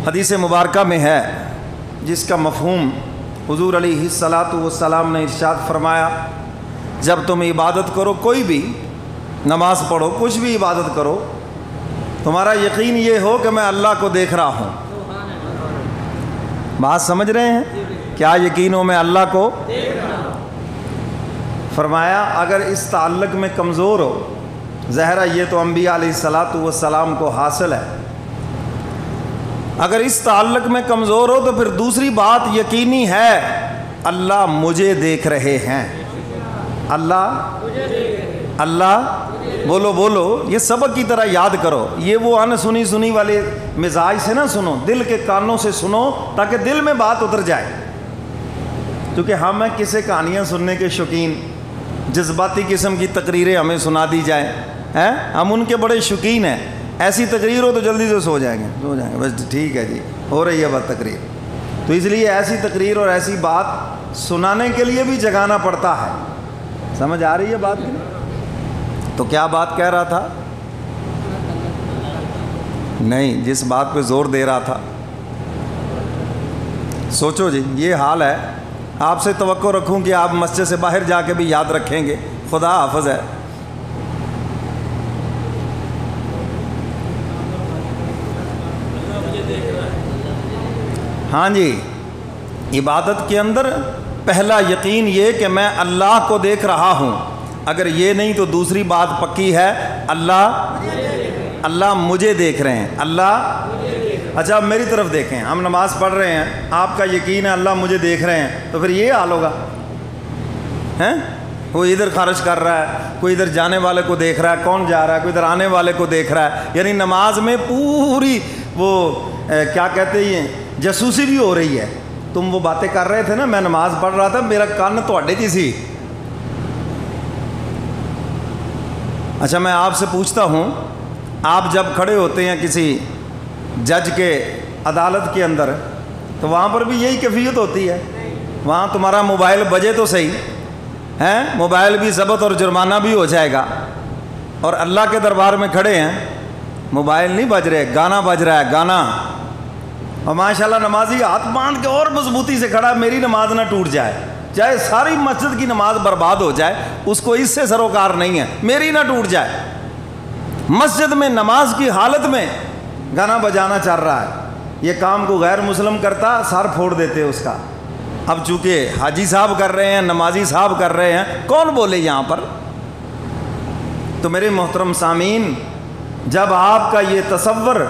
حدیث مبارکہ میں ہے جس کا مفہوم حضور علیہ الصلاۃ والسلام نے ارشاد فرمایا، جب تم عبادت کرو، کوئی بھی نماز پڑھو، کچھ بھی عبادت کرو، تمہارا یقین یہ ہو کہ میں اللہ کو دیکھ رہا ہوں۔ بات سمجھ رہے ہیں؟ کیا یقین ہو میں اللہ کو دیکھ رہا ہوں؟ فرمایا اگر اس تعلق میں کمزور ہو، ظاہرہ یہ تو انبیاء علیہ الصلاۃ والسلام کو حاصل ہے، اگر اس تعلق میں کمزور ہو تو پھر دوسری بات یقینی ہے، اللہ مجھے دیکھ رہے ہیں۔ اللہ بولو بولو، یہ سبق کی طرح یاد کرو، یہ وہ ان سنی والے مزاج سے نہ سنو، دل کے کانوں سے سنو تاکہ دل میں بات اتر جائے۔ کیونکہ ہم ہیں قصے کہانیاں سننے کے شوقین، جذباتی قسم کی تقریریں ہمیں سنا دی جائیں، ہم ان کے بڑے شوقین ہیں۔ ایسی تقریر ہو تو جلدی سے سو جائیں گے، بس ٹھیک ہے جی، ہو رہی ہے بات تقریر، تو اس لیے ایسی تقریر اور ایسی بات سنانے کے لیے بھی جگانا پڑتا ہے۔ سمجھ آ رہی ہے بات کی؟ تو کیا بات کہہ رہا تھا؟ نہیں، جس بات پہ زور دے رہا تھا، سوچو جی، یہ حال ہے، آپ سے توقع رکھوں کہ آپ مسجد سے باہر جا کے بھی یاد رکھیں گے، خدا حافظ ہے۔ ہاں جی، عبادت کے اندر پہلا یقین یہ کہ میں اللہ کو دیکھ رہا ہوں، اگر یہ نہیں تو دوسری بات پکی ہے، اللہ مجھے دیکھ رہے ہیں، اللہ اچھا اب میری طرف دیکھیں، ہم نماز پڑھ رہے ہیں، آپ کا یقین ہے اللہ مجھے دیکھ رہے ہیں، تو پھر یہ حال ہوگا، کوئی ادھر خرچ کر رہا ہے، کوئی ادھر جانے والے کو دیکھ رہا ہے، کون جا رہا ہے، کوئی ادھر آنے والے کو دیکھ رہا ہے، یعنی نماز میں پوری وہ کیا کہتے ہیں جاسوسی بھی ہو رہی ہے۔ تم وہ باتیں کر رہے تھے نا، میں نماز پڑھ رہا تھا، میرا کان تواڈے جی سی۔ اچھا میں آپ سے پوچھتا ہوں، آپ جب کھڑے ہوتے ہیں کسی جج کے عدالت کے اندر تو وہاں پر بھی یہی کیفیت ہوتی ہے، وہاں تمہارا موبائل بجے تو صحیح ہے، موبائل بھی ضبط اور جرمانہ بھی ہو جائے گا، اور اللہ کے دربار میں کھڑے ہیں، موبائل نہیں بج رہے، گانا بج رہا ہے، گانا، اور ماشاءاللہ نمازی ہاتھ باندھ کے اور مضبوطی سے کھڑا، میری نماز نہ ٹوٹ جائے، چاہے ساری مسجد کی نماز برباد ہو جائے، اس کو اس سے سروکار نہیں ہے، میری نہ ٹوٹ جائے۔ مسجد میں نماز کی حالت میں گانا بجانا چل رہا ہے، یہ کام کو غیر مسلم کرتا سر پھوڑ دیتے اس کا، اب چونکہ حاجی صاحب کر رہے ہیں، نمازی صاحب کر رہے ہیں، کون بولے یہاں پر؟ تو میرے محترم سامعین، جب آپ کا یہ تصور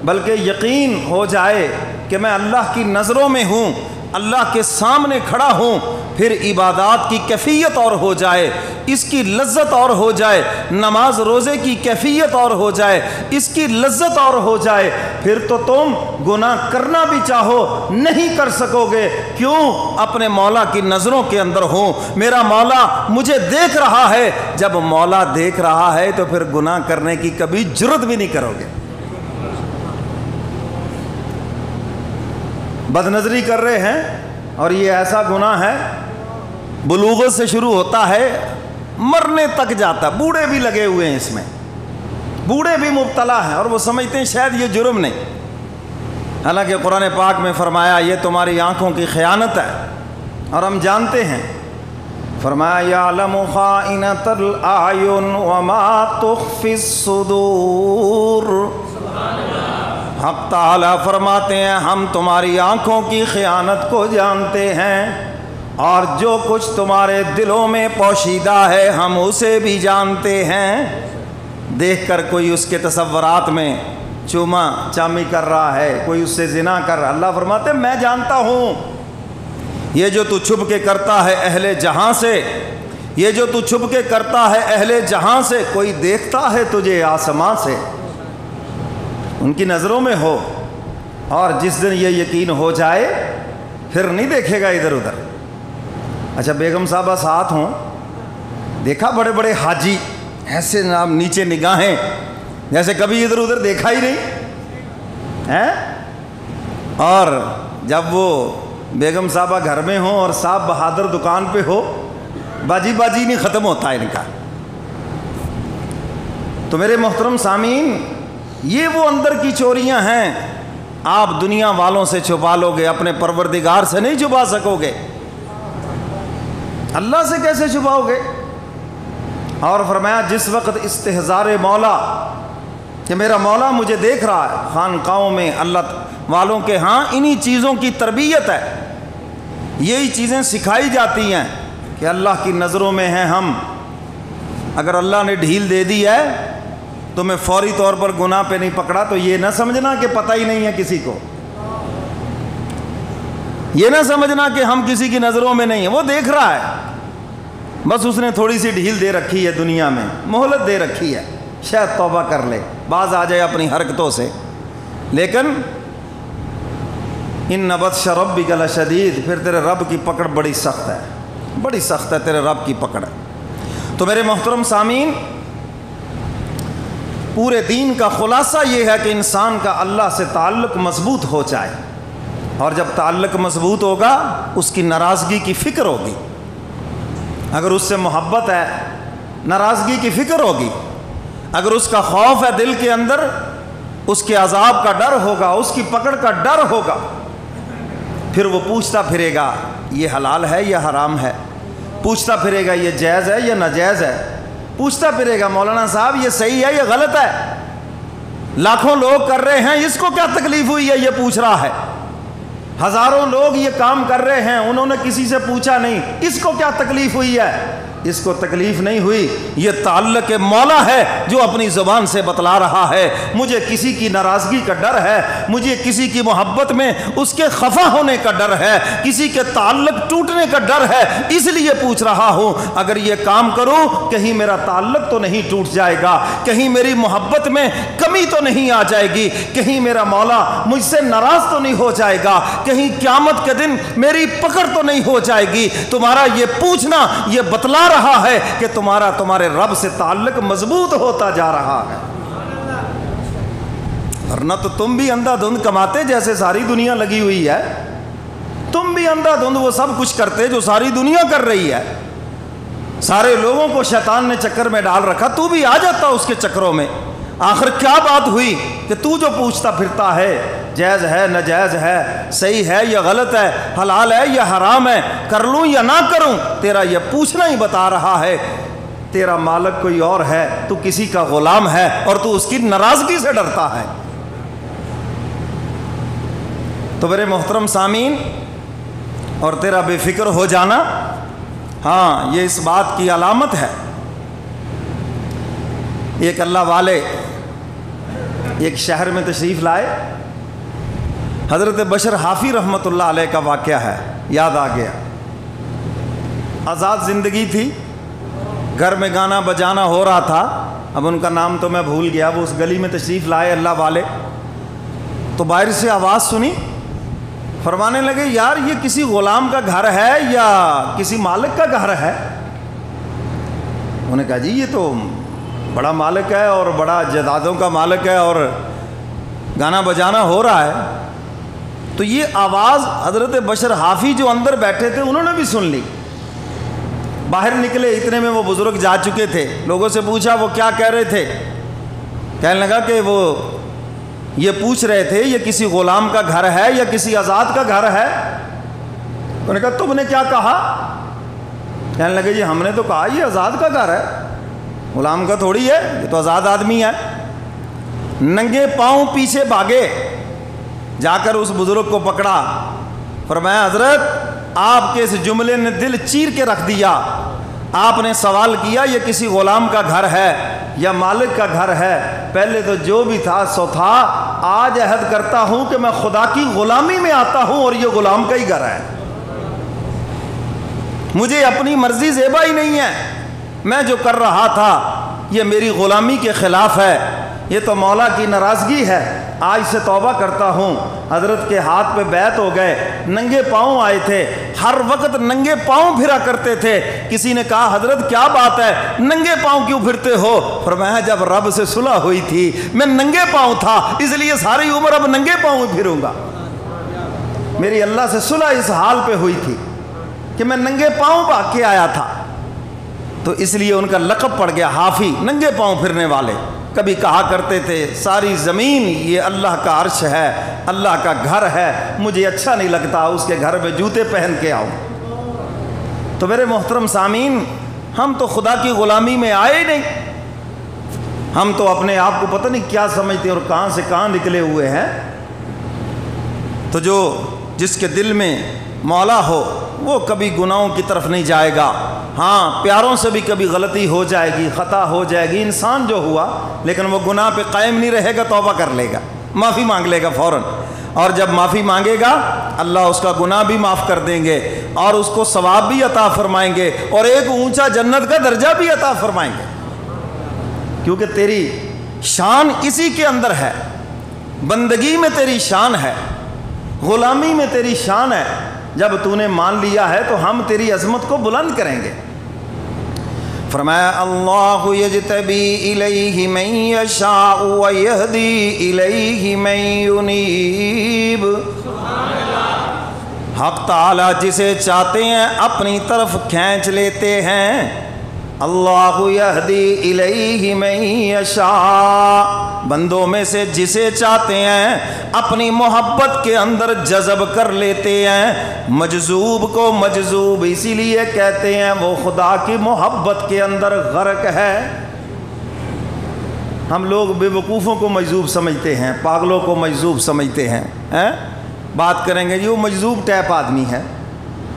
بلکہ یقین ہو جائے کہ میں اللہ کی نظروں میں ہوں، اللہ کے سامنے کھڑا ہوں، پھر عبادات کی کیفیت اور ہو جائے، اس کی لذت اور ہو جائے، نماز روزے کی کیفیت اور ہو جائے، اس کی لذت اور ہو جائے، پھر تو تم گناہ کرنا بھی چاہو نہیں کر سکو گے۔ کیوں؟ اپنے مولا کی نظروں کے اندر ہوں، میرا مولا مجھے دیکھ رہا ہے، جب مولا دیکھ رہا ہے تو پھر گناہ کرنے کی کبھی جرت بھی نہیں کرو گے۔ بد نظری کر رہے ہیں، اور یہ ایسا گناہ ہے بلوغت سے شروع ہوتا ہے، مرنے تک جاتا، بوڑھے بھی لگے ہوئے ہیں اس میں، بوڑھے بھی مبتلا ہیں، اور وہ سمجھتے ہیں شاید یہ جرم نہیں، حالانکہ قرآن پاک میں فرمایا یہ تمہاری آنکھوں کی خیانت ہے، اور ہم جانتے ہیں، فرمایا یعلم خائنۃ الاعین وما تخفی الصدور۔ حق تعالیٰ فرماتے ہیں ہم تمہاری آنکھوں کی خیانت کو جانتے ہیں، اور جو کچھ تمہارے دلوں میں پوشیدہ ہے ہم اسے بھی جانتے ہیں۔ دیکھ کر کوئی اس کے تصورات میں چوما چامی کر رہا ہے، کوئی اس سے زنا کر رہا، اللہ فرماتے ہیں میں جانتا ہوں، یہ جو تو چھپ کے کرتا ہے اہل جہاں سے، یہ جو تو چھپ کے کرتا ہے اہل جہاں سے، کوئی دیکھتا ہے تجھے آسمان سے، ان کی نظروں میں ہو، اور جس دن یہ یقین ہو جائے پھر نہیں دیکھے گا ادھر ادھر۔ اچھا بیگم صاحبہ ساتھ ہوں، دیکھا بڑے بڑے حاجی ایسے نیچے نگاہیں جیسے کبھی ادھر ادھر دیکھا ہی نہیں ہے، اور جب وہ بیگم صاحبہ گھر میں ہوں اور صاحب بہادر دکان پہ ہو، باجی باجی نہیں ختم ہوتا ان کا۔ تو میرے محترم سامعین، یہ وہ اندر کی چوریاں ہیں آپ دنیا والوں سے چھپا لو گے، اپنے پروردگار سے نہیں چھپا سکو گے، اللہ سے کیسے چھپاؤ گے؟ اور فرمایا جس وقت استحضار مولا کہ میرا مولا مجھے دیکھ رہا ہے، خانقاہوں میں اللہ والوں کے ہاں انہی چیزوں کی تربیت ہے، یہی چیزیں سکھائی جاتی ہیں کہ اللہ کی نظروں میں ہیں ہم۔ اگر اللہ نے ڈھیل دے دی ہے تو میں فوری طور پر گناہ پہ نہیں پکڑا تو یہ نہ سمجھنا کہ پتہ ہی نہیں ہے کسی کو، یہ نہ سمجھنا کہ ہم کسی کی نظروں میں نہیں ہیں، وہ دیکھ رہا ہے، بس اس نے تھوڑی سی ڈھیل دے رکھی ہے، دنیا میں مہلت دے رکھی ہے، شاید توبہ کر لے، باز آ جائے اپنی حرکتوں سے، لیکن ان بطش ربک لشدید، پھر تیرے رب کی پکڑ بڑی سخت ہے، بڑی سخت ہے تیرے رب کی پکڑ۔ تو میرے محترم سامعین، پورے دین کا خلاصہ یہ ہے کہ انسان کا اللہ سے تعلق مضبوط ہو جائے، اور جب تعلق مضبوط ہوگا اس کی ناراضگی کی فکر ہوگی، اگر اس سے محبت ہے ناراضگی کی فکر ہوگی، اگر اس کا خوف ہے دل کے اندر، اس کے عذاب کا ڈر ہوگا، اس کی پکڑ کا ڈر ہوگا، پھر وہ پوچھتا پھرے گا یہ حلال ہے یا حرام ہے، پوچھتا پھرے گا یہ جائز ہے یا ناجائز ہے، پوچھتا پھرے گا مولانا صاحب یہ صحیح ہے یا غلط ہے، لاکھوں لوگ کر رہے ہیں اس کو کیا تکلیف ہوئی ہے یہ پوچھ رہا ہے، ہزاروں لوگ یہ کام کر رہے ہیں انہوں نے کسی سے پوچھا نہیں، اس کو کیا تکلیف ہوئی ہے، اس کو تکلیف نہیں ہوئی، یہ تعلق مولا ہے جو اپنی زبان سے بتلا رہا ہے مجھے کسی کی ناراضگی کا ڈر ہے، مجھے کسی کی محبت میں اس کے خفا ہونے کا ڈر ہے، کسی کے تعلق ٹوٹنے کا ڈر ہے، اس لیے پوچھ رہا ہوں، اگر یہ کام کروں کہیں میرا تعلق تو نہیں ٹوٹ جائے گا، کہیں میری محبت میں کمی تو نہیں آ جائے گی، کہیں میرا مولا مجھ سے ناراض تو نہیں ہو جائے گا، کہیں قیامت کے دن میری پکڑ تو نہیں ہو جائے گی۔ تمہارا یہ پوچھنا یہ بتلا رہا ہے کہ تمہارے رب سے تعلق مضبوط ہوتا جا رہا ہے، ورنہ تو تم بھی اندھا دھند کماتے جیسے ساری دنیا لگی ہوئی ہے، تم بھی اندھا دھند وہ سب کچھ کرتے جو ساری دنیا کر رہی ہے، سارے لوگوں کو شیطان نے چکر میں ڈال رکھا، تو بھی آ جاتا اس کے چکروں میں۔ آخر کیا بات ہوئی کہ تو جو پوچھتا پھرتا ہے جائز ہے ناجائز ہے، صحیح ہے یا غلط ہے، حلال ہے یا حرام ہے، کر لوں یا نہ کروں، تیرا یہ پوچھنا ہی بتا رہا ہے تیرا مالک کوئی اور ہے، تو کسی کا غلام ہے اور تو اس کی ناراضگی سے ڈرتا ہے۔ تو میرے محترم سامعین، اور تیرا بے فکر ہو جانا، ہاں یہ اس بات کی علامت ہے۔ ایک اللہ والے ایک شہر میں تشریف لائے، حضرت بشر حافی رحمۃ اللہ علیہ کا واقعہ ہے، یاد آ گیا، آزاد زندگی تھی، گھر میں گانا بجانا ہو رہا تھا، اب ان کا نام تو میں بھول گیا، وہ اس گلی میں تشریف لائے اللہ والے، تو باہر سے آواز سنی، فرمانے لگے یار یہ کسی غلام کا گھر ہے یا کسی مالک کا گھر ہے؟ انہوں نے کہا جی یہ تو بڑا مالک ہے اور بڑا جائیدادوں کا مالک ہے اور گانا بجانا ہو رہا ہے۔ تو یہ آواز حضرت بشر حافی جو اندر بیٹھے تھے انہوں نے بھی سن لی، باہر نکلے، اتنے میں وہ بزرگ جا چکے تھے، لوگوں سے پوچھا وہ کیا کہہ رہے تھے، کہنے لگا کہ وہ یہ پوچھ رہے تھے یہ کسی غلام کا گھر ہے یا کسی آزاد کا گھر ہے؟ انہوں نے کہا تم نے کیا کہا؟ کہنے لگے جی ہم نے تو کہا یہ آزاد کا گھر ہے، غلام کا تھوڑی ہے، یہ تو آزاد آدمی ہے۔ ننگے پاؤں پیچھے بھاگے، جا کر اس بزرگ کو پکڑا، فرمایا حضرت آپ کے اس جملے نے دل چیر کے رکھ دیا، آپ نے سوال کیا یہ کسی غلام کا گھر ہے یا مالک کا گھر ہے، پہلے تو جو بھی تھا سو تھا، آج عہد کرتا ہوں کہ میں خدا کی غلامی میں آتا ہوں اور یہ غلام کا ہی گھر ہے، مجھے اپنی مرضی زیبا ہی نہیں ہے، میں جو کر رہا تھا یہ میری غلامی کے خلاف ہے، یہ تو مولا کی ناراضگی ہے، آج سے توبہ کرتا ہوں۔ حضرت کے ہاتھ پہ بیعت ہو گئے، ننگے پاؤں آئے تھے، ہر وقت ننگے پاؤں پھرا کرتے تھے۔ کسی نے کہا حضرت کیا بات ہے ننگے پاؤں کیوں پھرتے ہو؟ فرمایا جب رب سے صلح ہوئی تھی میں ننگے پاؤں تھا، اس لیے ساری عمر اب ننگے پاؤں پھروں گا، میری اللہ سے صلح اس حال پہ ہوئی تھی کہ میں ننگے پاؤں بھاگ کے آیا تھا، تو اس لیے ان کا لقب پڑ گیا حافی، ننگے پاؤں پھرنے والے۔ کبھی کہا کرتے تھے ساری زمین یہ اللہ کا عرش ہے، اللہ کا گھر ہے، مجھے اچھا نہیں لگتا اس کے گھر میں جوتے پہن کے آؤں۔ تو میرے محترم سامعین، ہم تو خدا کی غلامی میں آئے نہیں، ہم تو اپنے آپ کو پتہ نہیں کیا سمجھتے اور کہاں سے کہاں نکلے ہوئے ہیں۔ تو جس کے دل میں مولا ہو وہ کبھی گناہوں کی طرف نہیں جائے گا۔ ہاں، پیاروں سے بھی کبھی غلطی ہو جائے گی، خطا ہو جائے گی، انسان جو ہوا، لیکن وہ گناہ پہ قائم نہیں رہے گا، توبہ کر لے گا، معافی مانگ لے گا فوراً، اور جب معافی مانگے گا اللہ اس کا گناہ بھی معاف کر دیں گے اور اس کو ثواب بھی عطا فرمائیں گے اور ایک اونچا جنت کا درجہ بھی عطا فرمائیں گے، کیونکہ تیری شان اسی کے اندر ہے، بندگی میں تیری شان ہے، غلامی میں تیری شان ہے۔ جب تو نے مان لیا ہے تو ہم تیری عظمت کو بلند کریں گے۔ فرمایا اللہ یجتبی الیہ من یشاء ویہدی الیہ من ینیب، حق تعالی جسے چاہتے ہیں اپنی طرف کھینچ لیتے ہیں۔ اللہ یہدی الیہ من یشاء، بندوں میں سے جسے چاہتے ہیں اپنی محبت کے اندر جذب کر لیتے ہیں۔ مجذوب کو مجذوب اسی لیے کہتے ہیں وہ خدا کی محبت کے اندر غرق ہے۔ ہم لوگ بے وقوفوں کو مجذوب سمجھتے ہیں، پاگلوں کو مجذوب سمجھتے ہیں، بات کریں گے جو مجذوب ٹائپ آدمی ہے۔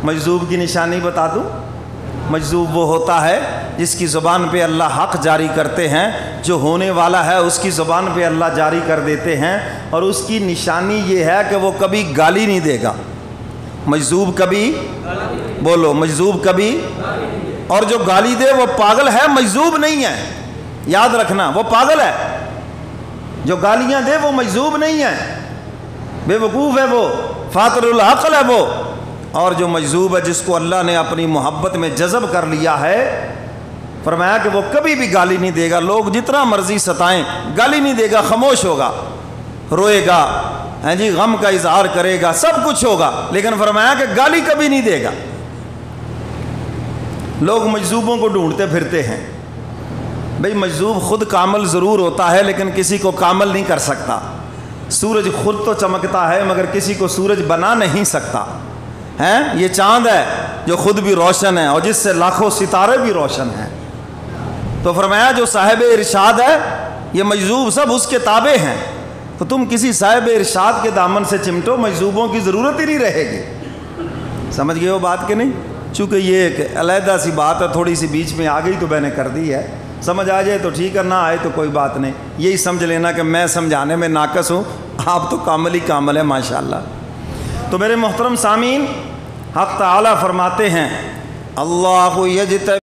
مجذوب کی نشانی بتا دوں؟ مجذوب وہ ہوتا ہے جس کی زبان پہ اللہ حق جاری کرتے ہیں، جو ہونے والا ہے اس کی زبان پہ اللہ جاری کر دیتے ہیں، اور اس کی نشانی یہ ہے کہ وہ کبھی گالی نہیں دے گا۔ مجذوب کبھی بولو، مجذوب کبھی، اور جو گالی دے وہ پاگل ہے، مجذوب نہیں ہے، یاد رکھنا، وہ پاگل ہے۔ جو گالیاں دے وہ مجذوب نہیں ہے، بے وقوف ہے وہ، فاطر العقل ہے وہ۔ اور جو مجذوب ہے جس کو اللہ نے اپنی محبت میں جذب کر لیا ہے، فرمایا کہ وہ کبھی بھی گالی نہیں دے گا، لوگ جتنا مرضی ستائیں گالی نہیں دے گا، خاموش ہوگا، روئے گا، غم کا اظہار کرے گا، سب کچھ ہوگا، لیکن فرمایا کہ گالی کبھی نہیں دے گا۔ لوگ مجذوبوں کو ڈھونڈتے پھرتے ہیں، بھئی مجذوب خود کامل ضرور ہوتا ہے لیکن کسی کو کامل نہیں کر سکتا۔ سورج خود تو چمکتا ہے مگر کسی کو سورج بنا نہیں سکتا ہے۔ یہ چاند ہے جو خود بھی روشن ہے اور جس سے لاکھوں ستارے بھی روشن ہیں۔ تو فرمایا جو صاحب ارشاد ہے یہ مجذوب سب اس کے تابع ہیں، تو تم کسی صاحب ارشاد کے دامن سے چمٹو، مجذوبوں کی ضرورت ہی نہیں رہے گی۔ سمجھ گئے ہو بات کہ نہیں؟ چونکہ یہ ایک علیحدہ سی بات ہے، تھوڑی سی بیچ میں آ گئی تو میں نے کر دی ہے، سمجھ آ جائے تو ٹھیک ہے، نہ آئے تو کوئی بات نہیں۔ یہی سمجھ لینا کہ میں سمجھانے میں ناقص ہوں، آپ تو کامل ہی کامل ہے ماشاءاللہ۔ تو میرے محترم سامعین، حق تعالی فرماتے ہیں اللہ یجتبی